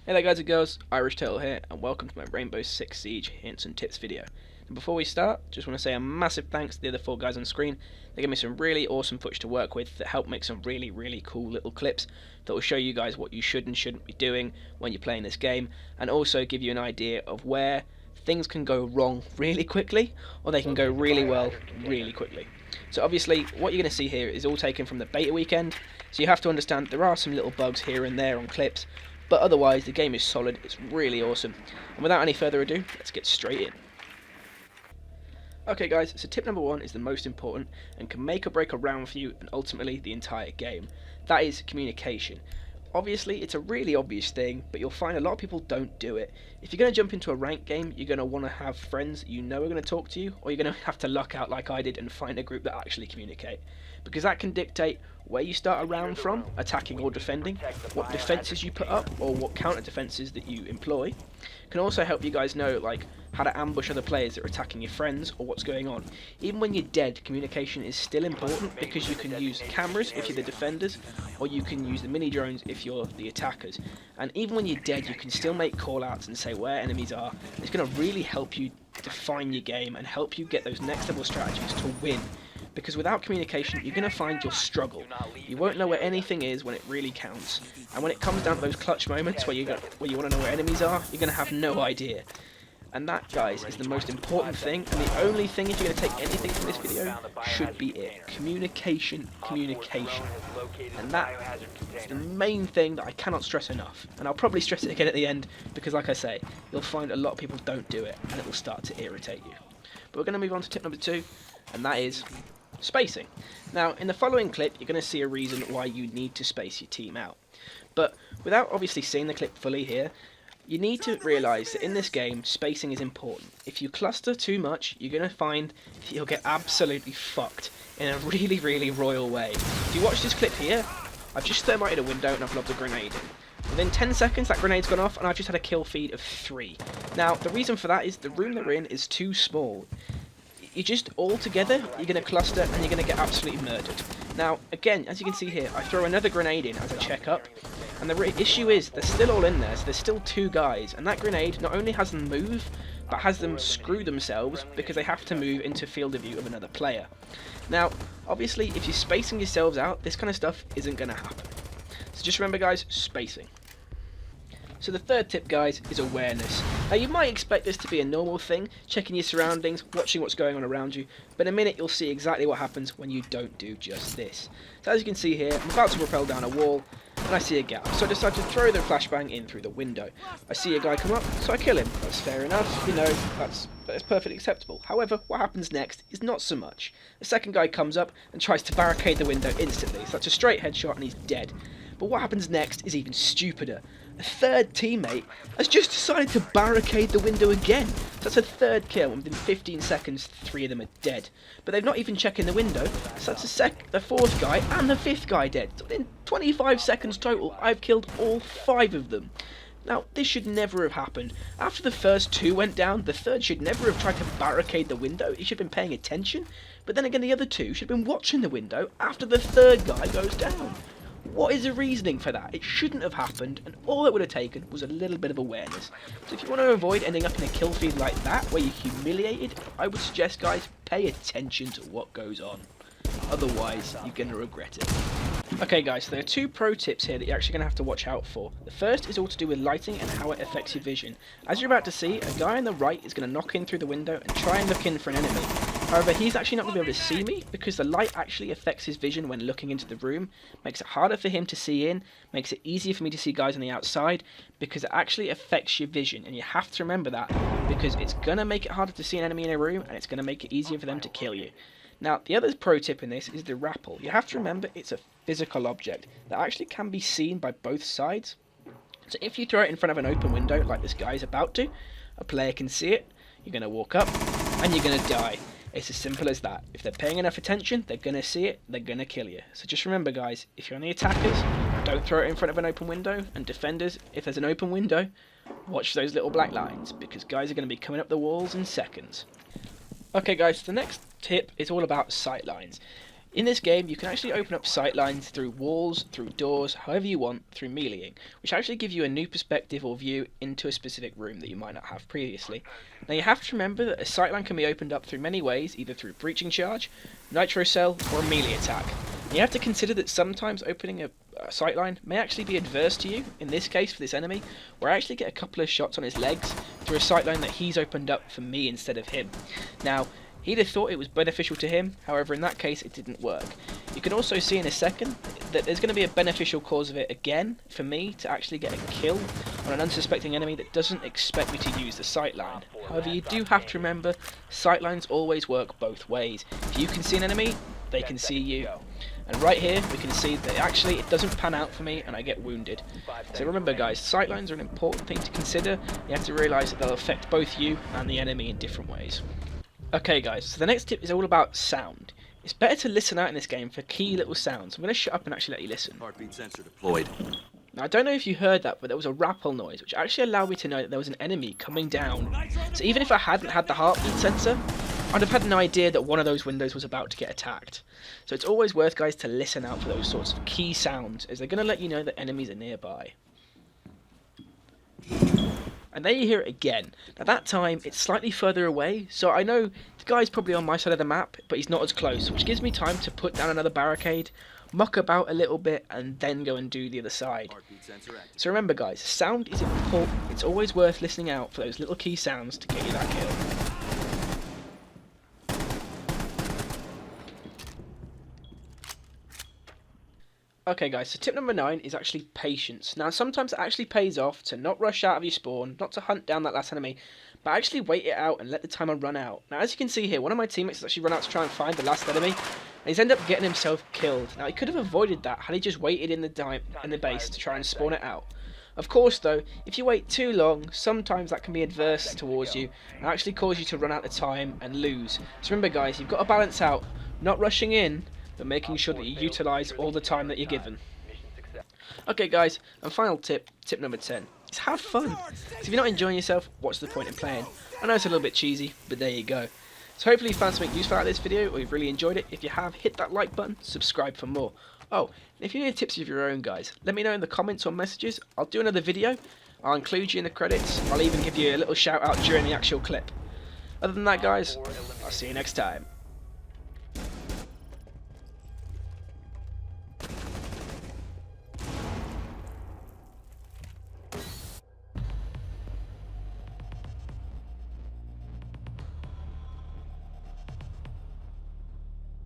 Hey there guys and girls, Irish Turtle here, and welcome to my Rainbow Six Siege hints and tips video. And before we start, just want to say a massive thanks to the other four guys on screen. They gave me some really awesome footage to work with that helped make some really cool little clips that will show you guys what you should and shouldn't be doing when you're playing this game, and also give you an idea of where things can go wrong really quickly, or they can go really well really quickly. So obviously what you're going to see here is all taken from the beta weekend, so you have to understand there are some little bugs here and there on clips, but otherwise the game is solid, it's really awesome. And without any further ado, let's get straight in. Okay guys, so tip number one is the most important and can make or break a round for you and ultimately the entire game. That is communication. Obviously it's a really obvious thing, but you'll find a lot of people don't do it. If you're going to jump into a ranked game, you're going to want to have friends that you know are going to talk to you, or you're going to have to luck out like I did and find a group that actually communicate. Because that can dictate where you start a round from, attacking or defending, what defences you put up, or what counter defences that you employ. Can also help you guys know like how to ambush other players that are attacking your friends or what's going on. Even when you're dead, communication is still important because you can use cameras if you're the defenders, or you can use the mini drones if you're the attackers. And even when you're dead, you can still make callouts and say where enemies are. It's going to really help you define your game and help you get those next level strategies to win. Because without communication, you're going to find you'll struggle. You won't know where anything is when it really counts. And when it comes down to those clutch moments where you want to know where enemies are, you're going to have no idea. And that, guys, is the most important thing, and the only thing, if you're going to take anything from this video, should be it. Communication. And that is the main thing that I cannot stress enough. And I'll probably stress it again at the end, because like I say, you'll find a lot of people don't do it, and it will start to irritate you. But we're going to move on to tip number two, and that is spacing. Now, in the following clip, you're going to see a reason why you need to space your team out. But without obviously seeing the clip fully here, you need to realise that in this game, spacing is important. If you cluster too much, you're going to find that you'll get absolutely fucked in a really royal way. If you watch this clip here, I've just thermited a window and I've lobbed a grenade in. Within 10 seconds, that grenade's gone off and I've just had a kill feed of 3. Now, the reason for that is the room they're in is too small. You just all together, you're going to cluster and you're going to get absolutely murdered. Now, again, as you can see here, I throw another grenade in as I check up, and the issue is they're still all in there, so there's still 2 guys, and that grenade not only has them move, but has them screw themselves because they have to move into field of view of another player. Now, obviously, if you're spacing yourselves out, this kind of stuff isn't going to happen. So just remember, guys, spacing. So the third tip, guys, is awareness. Now you might expect this to be a normal thing, checking your surroundings, watching what's going on around you, but in a minute you'll see exactly what happens when you don't do just this. So as you can see here, I'm about to rappel down a wall, and I see a gap, so I decide to throw the flashbang in through the window. I see a guy come up, so I kill him. That's fair enough, you know, that's perfectly acceptable. However, what happens next is not so much. The second guy comes up and tries to barricade the window instantly, so that's a straight headshot and he's dead. But what happens next is even stupider. A third teammate has just decided to barricade the window again. So that's a third kill, and within 15 seconds, 3 of them are dead. But they've not even checked in the window, so that's the fourth guy and the 5th guy dead. So within 25 seconds total, I've killed all 5 of them. Now, this should never have happened. After the first 2 went down, the third should never have tried to barricade the window. He should have been paying attention. But then again, the other 2 should have been watching the window after the third guy goes down. What is the reasoning for that? It shouldn't have happened, and all it would have taken was a little bit of awareness. So if you want to avoid ending up in a kill feed like that, where you're humiliated, I would suggest, guys, pay attention to what goes on. Otherwise, you're going to regret it. Okay guys, so there are 2 pro tips here that you're actually going to have to watch out for. The first is all to do with lighting and how it affects your vision. As you're about to see, a guy on the right is going to knock in through the window and try and look in for an enemy. However, he's actually not going to be able to see me because the light actually affects his vision when looking into the room, makes it harder for him to see in, makes it easier for me to see guys on the outside, because it actually affects your vision, and you have to remember that because it's going to make it harder to see an enemy in a room and it's going to make it easier for them to kill you. Now, the other pro tip in this is the rappel. You have to remember it's a physical object that actually can be seen by both sides. So if you throw it in front of an open window like this guy is about to, a player can see it, you're going to walk up, and you're going to die. It's as simple as that. If they're paying enough attention, they're going to see it, they're going to kill you. So just remember, guys, if you're on the attackers, don't throw it in front of an open window, and defenders, if there's an open window, watch those little black lines, because guys are going to be coming up the walls in seconds. Okay guys, the next tip is all about sightlines. In this game, you can actually open up sightlines through walls, through doors, however you want, through meleeing, which actually give you a new perspective or view into a specific room that you might not have previously. Now you have to remember that a sightline can be opened up through many ways, either through breaching charge, nitro cell, or a melee attack. And you have to consider that sometimes opening a sightline may actually be adverse to you. In this case, for this enemy, where I actually get a couple of shots on his legs through a sightline that he's opened up for me instead of him. Now, he'd have thought it was beneficial to him, however in that case it didn't work. You can also see in a second that there's going to be a beneficial cause of it again for me to actually get a kill on an unsuspecting enemy that doesn't expect me to use the sightline. However, you do have to remember, sightlines always work both ways. If you can see an enemy, they can see you. And right here we can see that actually it doesn't pan out for me and I get wounded. So remember guys, sightlines are an important thing to consider. You have to realise that they'll affect both you and the enemy in different ways. Okay guys, so the next tip is all about sound. It's better to listen out in this game for key little sounds. I'm going to shut up and actually let you listen. Heartbeat sensor deployed. Now I don't know if you heard that, but there was a rappel noise, which actually allowed me to know that there was an enemy coming down. So even if I hadn't had the heartbeat sensor, I'd have had an idea that one of those windows was about to get attacked. So it's always worth, guys, to listen out for those sorts of key sounds, as they're going to let you know that enemies are nearby. And there you hear it again. Now that time, it's slightly further away, so I know the guy's probably on my side of the map, but he's not as close, which gives me time to put down another barricade, muck about a little bit, and then go and do the other side. So remember guys, sound is important. It's always worth listening out for those little key sounds to get you that kill. Okay guys, so tip number 9 is actually patience. Now sometimes it actually pays off to not rush out of your spawn, not to hunt down that last enemy, but actually wait it out and let the timer run out. Now as you can see here, one of my teammates has actually run out to try and find the last enemy, and he's ended up getting himself killed. Now he could have avoided that had he just waited in the base to try and spawn it out. Of course though, if you wait too long, sometimes that can be adverse towards you and actually cause you to run out of time and lose. So remember guys, you've got to balance out, not rushing in, but making sure that you utilise all the time that you're given. Okay guys, and final tip, tip number 10, is have fun. So if you're not enjoying yourself, what's the point in playing? I know it's a little bit cheesy, but there you go. So hopefully you found something useful out of this video, or you've really enjoyed it. If you have, hit that like button, subscribe for more. Oh, and if you need tips of your own guys, let me know in the comments or messages. I'll do another video, I'll include you in the credits, I'll even give you a little shout out during the actual clip. Other than that guys, I'll see you next time.